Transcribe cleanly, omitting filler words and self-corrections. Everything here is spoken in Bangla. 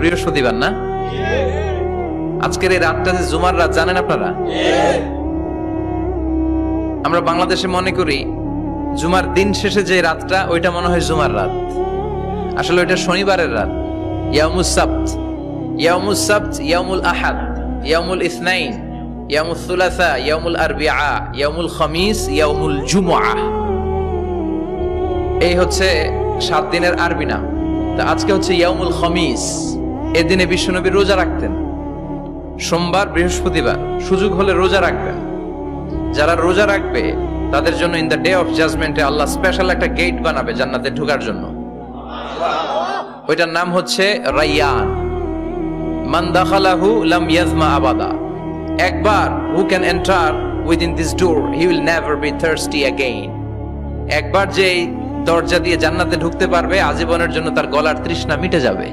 বৃহস্পতিবার না? আজকের এই রাতটা যে জুমার রাত, জানেন আপনারা? আমরা বাংলাদেশে মনে করি জুমার দিন শেষে যে রাতটা, ওইটা মনে হয় জুমার রাত। আসলে ওইটা শনিবারের রাত। ইয়াউমুস সাবত, ইয়াউমুস সাবত, ইয়াউমুল আহাদ, ইয়াউমুল ইসনাইন, ইয়াউমুল সুলাসা, ইয়াউমুল আরবিআ, ইয়াউমুল খামিস, ইয়াউমুল জুমআহ। এই হচ্ছে 7 দিনের আরবি নাম। তা আজকে হচ্ছে ইয়াউমুল খামিস। এদিনে বিশ্বনবী রোজা রাখতেন। সোমবার, বৃহস্পতিবার সুযোগ হলে রোজা রাখবেন। যারা রোজা রাখবে তাদের জন্য ইন দ্য ডে অফ জাজমেন্টে আল্লাহ স্পেশাল একটা গেট বানাবে জান্নাতে ঢোকার জন্য। ওইটার নাম হচ্ছে রাইয়ান। মান দাখালাহু লাম ইয়াজমা আবাদা। একবার who can enter within this door he will never be thirsty again. একবার যে দরজা দিয়ে জান্নাতে ঢুকতে পারবে, আজীবনের জন্য তার গলার তৃষ্ণা মিটে যাবে।